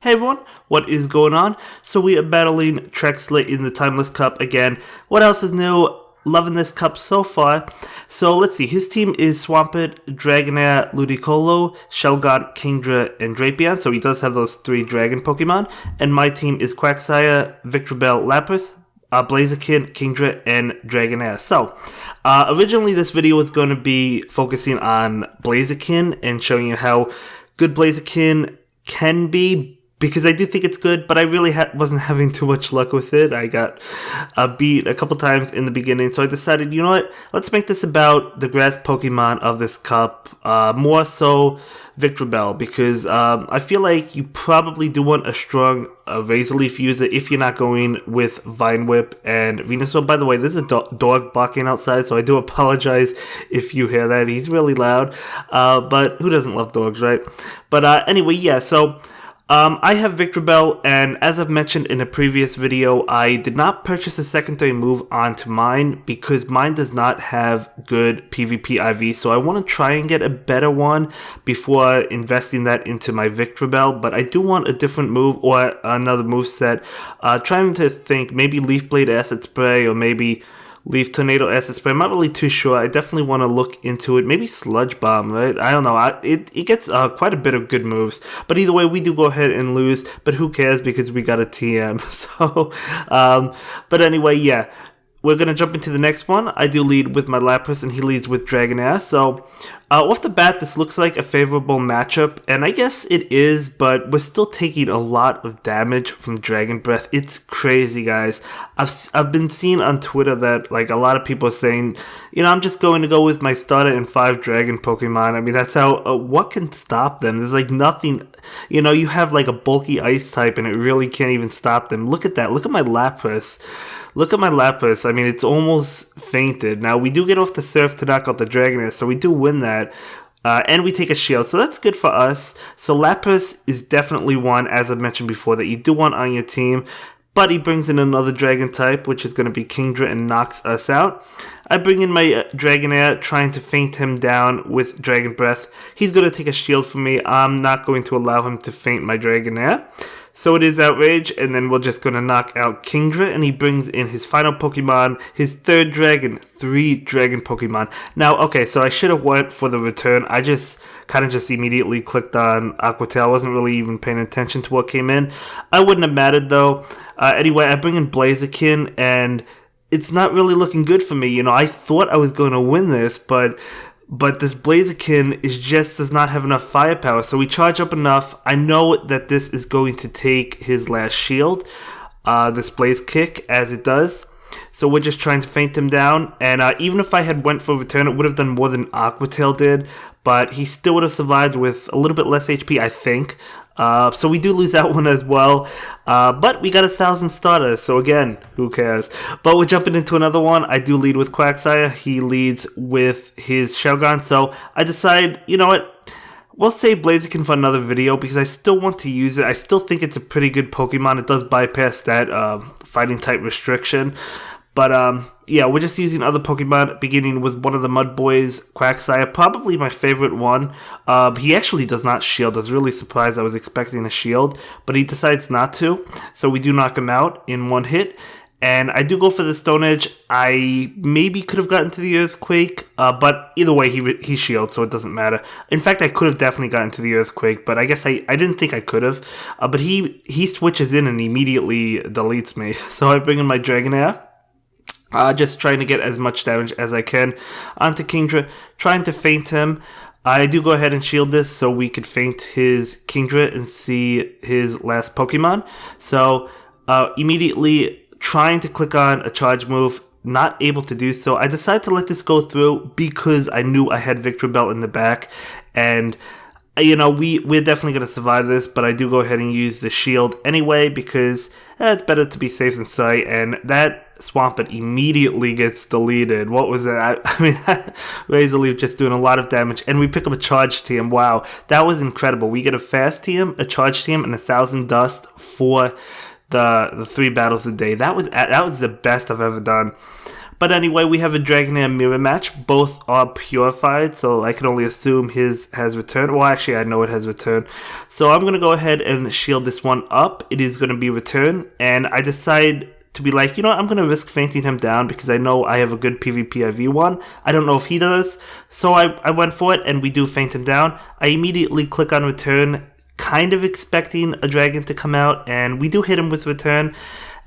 Hey everyone, what is going on? So we are battling Trexler in the Timeless Cup again. What else is new? Loving this cup so far. So let's see, his team is Swampert, Dragonair, Ludicolo, Shelgon, Kingdra, and Drapion. So he does have those 3 dragon Pokemon. And my team is Quagsire, Victreebel, Lapras, Blaziken, Kingdra, and Dragonair. So, originally this video was going to be focusing on Blaziken and showing you how good Blaziken can be, because I do think it's good, but I really wasn't having too much luck with it. I got beat a couple times in the beginning, so I decided, you know what, let's make this about the grass Pokemon of this cup, more so Victreebel, because I feel like you probably do want a strong Razor Leaf user if you're not going with Vine Whip and Venusaur. By the way, there's a dog barking outside, so I do apologize if you hear that. He's really loud, but who doesn't love dogs, right? But anyway, yeah, so I have Victreebel, and as I've mentioned in a previous video, I did not purchase a secondary move onto mine because mine does not have good PvP IV, so I want to try and get a better one before investing that into my Victreebel, but I do want a different move or another move set. Trying to think, maybe Leaf Blade Acid Spray or maybe Leaf Tornado Acid Spray. I'm not really too sure. I definitely want to look into it. Maybe Sludge Bomb, right? I don't know. It gets quite a bit of good moves. But either way, we do go ahead and lose. But who cares, because we got a TM. So, but anyway, yeah. We're going to jump into the next one. I do lead with my Lapras, and he leads with Dragonair. So, off the bat, this looks like a favorable matchup, and I guess it is, but we're still taking a lot of damage from Dragon Breath. It's crazy, guys. I've been seeing on Twitter that, like, a lot of people are saying, you know, I'm just going to go with my starter and 5 Dragon Pokemon. I mean, that's how, what can stop them? There's, like, nothing, you know, you have, like, a bulky Ice type, and it really can't even stop them. Look at that. Look at my Lapras. Look at my Lapras. I mean, it's almost fainted. Now, we do get off the Surf to knock out the Dragonair, so we do win that. And we take a shield, so that's good for us. So Lapras is definitely one, as I mentioned before, that you do want on your team. But he brings in another Dragon type, which is going to be Kingdra, and knocks us out. I bring in my Dragonair, trying to feint him down with Dragon Breath. He's going to take a shield from me. I'm not going to allow him to feint my Dragonair. So it is Outrage, and then we're just going to knock out Kingdra, and he brings in his final Pokemon, his 3rd dragon, 3 dragon Pokemon. Now, okay, so I should have went for the return. I just kind of immediately clicked on Aqua Tail. I wasn't really even paying attention to what came in. I wouldn't have mattered, though. Anyway, I bring in Blaziken, and it's not really looking good for me. You know, I thought I was going to win this, but this Blaziken does not have enough firepower, so we charge up enough. I know that this is going to take his last shield, this Blaze Kick, as it does. So we're just trying to feint him down, and even if I had went for return, it would have done more than Aqua Tail did, but he still would have survived with a little bit less HP, I think. So we do lose that one as well, but we got 1,000 starters, so again, who cares? But we're jumping into another one. I do lead with Quagsire. He leads with his Shelgon, so I decide, you know what? We'll save Blaziken for another video because I still want to use it. I still think it's a pretty good Pokemon. It does bypass that fighting type restriction. But yeah, we're just using other Pokemon, beginning with one of the Mud Boys, Quagsire, probably my favorite one. He actually does not shield. I was really surprised. I was expecting a shield, but he decides not to. So we do knock him out in one hit. And I do go for the Stone Edge. I maybe could have gotten to the Earthquake, but either way, he shields, so it doesn't matter. In fact, I could have definitely gotten to the Earthquake, but I guess I didn't think I could have. But he switches in and immediately deletes me. So I bring in my Dragonair. Just trying to get as much damage as I can onto Kingdra, trying to feint him. I do go ahead and shield this so we could feint his Kingdra and see his last Pokemon. So immediately trying to click on a charge move, not able to do so. I decided to let this go through because I knew I had Victreebel in the back, and you know, we're definitely going to survive this, but I do go ahead and use the shield anyway because it's better to be safe than sorry, and that Swampert immediately gets deleted. What was that? I mean, Razor Leaf just doing a lot of damage, and we pick up a charge TM. Wow, that was incredible. We get a fast TM, a charge TM, and 1,000 dust for the 3 battles a day. That was the best I've ever done. But anyway, we have a Dragonair mirror match. Both are purified, so I can only assume his has returned. Well, actually, I know it has returned. So I'm going to go ahead and shield this one up. It is going to be returned, and I decide to be like, you know what, I'm going to risk fainting him down because I know I have a good PvP IV1. I don't know if he does, so I went for it, and we do faint him down. I immediately click on return, kind of expecting a dragon to come out, and we do hit him with return.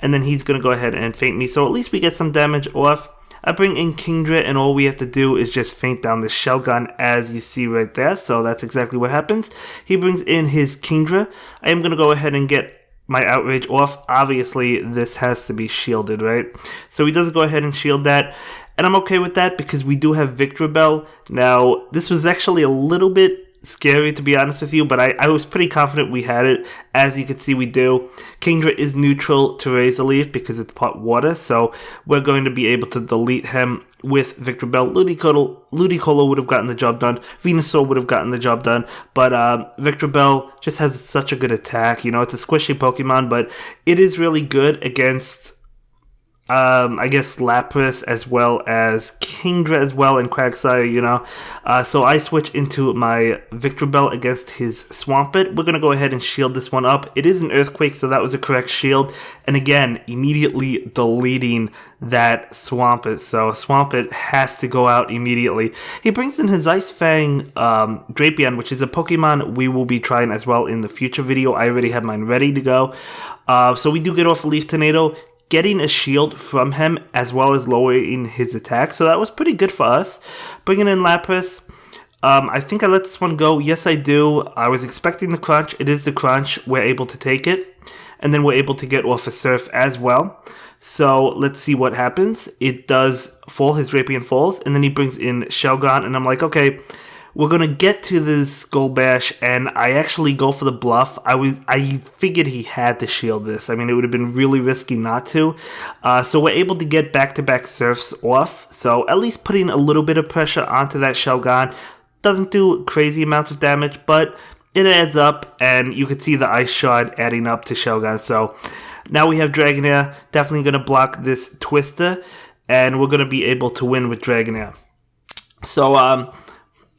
And then he's going to go ahead and feint me. So at least we get some damage off. I bring in Kingdra, and all we have to do is just feint down the shell gun, as you see right there. So that's exactly what happens. He brings in his Kingdra. I am going to go ahead and get my outrage off. Obviously, this has to be shielded, right? So he does go ahead and shield that. And I'm okay with that because we do have Victreebel. Now, this was actually a little bit scary, to be honest with you, but I was pretty confident we had it. As you can see, we do. Kingdra is neutral to Razor Leaf because it's pot water, so we're going to be able to delete him with Victreebel. Ludicolo would have gotten the job done. Venusaur would have gotten the job done, but Victreebel just has such a good attack. You know, it's a squishy Pokemon, but it is really good against I guess Lapras as well as Kingdra as well and Quagsire, you know. So I switch into my Victreebel against his Swampert. We're going to go ahead and shield this one up. It is an Earthquake, so that was a correct shield. And again, immediately deleting that Swampert. So Swampert has to go out immediately. He brings in his Ice Fang Drapion, which is a Pokemon we will be trying as well in the future video. I already have mine ready to go. So we do get off a Leaf Tornado, getting a shield from him as well as lowering his attack. So that was pretty good for us. Bringing in Lapras. I think I let this one go. Yes, I do. I was expecting the crunch. It is the crunch. We're able to take it. And then we're able to get off a Surf as well. So let's see what happens. It does fall. His Drapion falls. And then he brings in Shelgon. And I'm like, okay, we're going to get to this Skull Bash, and I actually go for the bluff. I figured he had to shield this. I mean, it would have been really risky not to. So we're able to get back-to-back Surfs off. So at least putting a little bit of pressure onto that Shelgon. Doesn't do crazy amounts of damage, but it adds up, and you can see the Ice Shard adding up to Shelgon. So now we have Dragonair. Definitely going to block this Twister, and we're going to be able to win with Dragonair. So,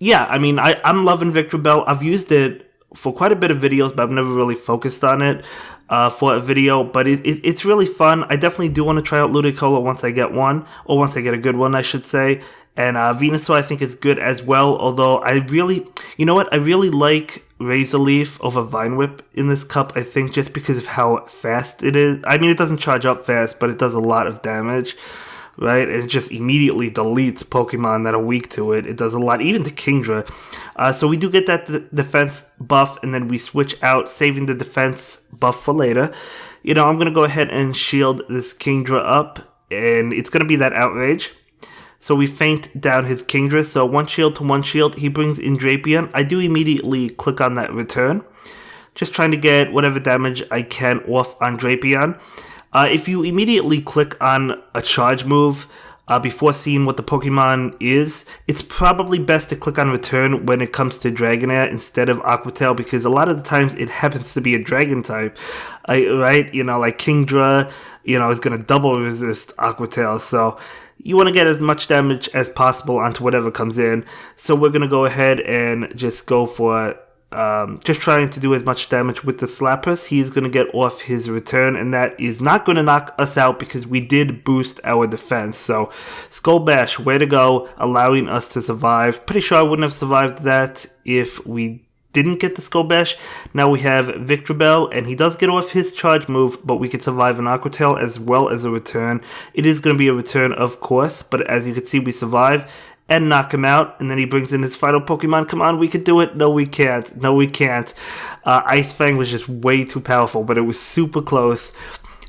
yeah, I mean, I'm loving Victreebel. I've used it for quite a bit of videos, but I've never really focused on it for a video. But it's really fun. I definitely do want to try out Ludicolo once I get one, or once I get a good one, I should say. And Venusaur I think is good as well, although I really, you know what, I really like Razor Leaf over Vine Whip in this cup, I think, just because of how fast it is. I mean, it doesn't charge up fast, but it does a lot of damage. Right, and it just immediately deletes Pokemon that are weak to it. It does a lot, even to Kingdra. So we do get that defense buff, and then we switch out, saving the defense buff for later. You know, I'm going to go ahead and shield this Kingdra up, and it's going to be that Outrage. So we feint down his Kingdra, so one shield to one shield. He brings in Drapion. I do immediately click on that return, just trying to get whatever damage I can off on Drapion. If you immediately click on a charge move before seeing what the Pokemon is, it's probably best to click on return when it comes to Dragonair instead of Aquatail, because a lot of the times it happens to be a Dragon type, right? You know, like Kingdra, you know, is going to double resist Aquatail, so you want to get as much damage as possible onto whatever comes in. So we're going to go ahead and just go for just trying to do as much damage with the Lapras. He's going to get off his return, and that is not going to knock us out because we did boost our defense. So Skull Bash, way to go, allowing us to survive. Pretty sure I wouldn't have survived that if we didn't get the Skull Bash. Now we have Victreebel, and he does get off his charge move, but we could survive an Aquatail as well as a return. It is going to be a return, of course, but as you can see, we survive and knock him out, and then he brings in his final Pokemon. Come on, we can do it. No, we can't. No, we can't. Ice Fang was just way too powerful, but it was super close.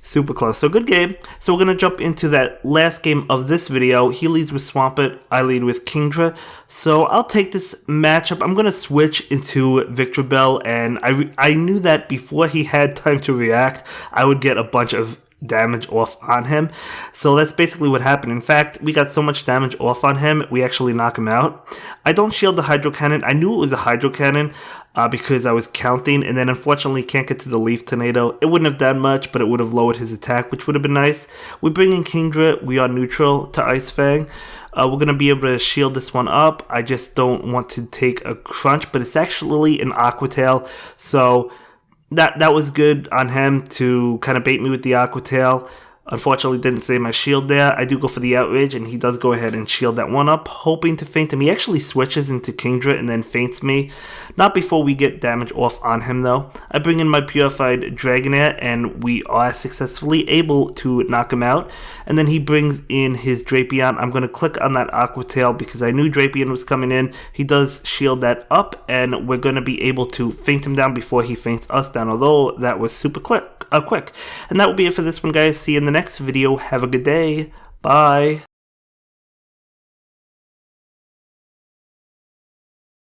Super close. So good game. So we're going to jump into that last game of this video. He leads with Swampert. I lead with Kingdra. So I'll take this matchup. I'm going to switch into Victreebel, and I knew that before he had time to react, I would get a bunch of damage off on him. So that's basically what happened. In fact, we got so much damage off on him, we actually knock him out. I don't shield the Hydro Cannon. I knew it was a Hydro Cannon. because I was counting, and then unfortunately can't get to the Leaf Tornado. It wouldn't have done much, but it would have lowered his attack, which would have been nice. We bring in Kingdra, we are neutral to Ice Fang. We're going to be able to shield this one up. I just don't want to take a crunch, but it's actually an Aqua Tail, so that was good on him to kind of bait me with the Aqua Tail. Unfortunately, didn't save my shield there. I do go for the Outrage, and he does go ahead and shield that one up, hoping to feint him. He actually switches into Kingdra and then feints me. Not before we get damage off on him, though. I bring in my Purified Dragonair, and we are successfully able to knock him out. And then he brings in his Drapion. I'm going to click on that Aqua Tail because I knew Drapion was coming in. He does shield that up, and we're going to be able to feint him down before he feints us down, although that was super quick. And that will be it for this one, guys. See you in the next video. Have a good day. Bye.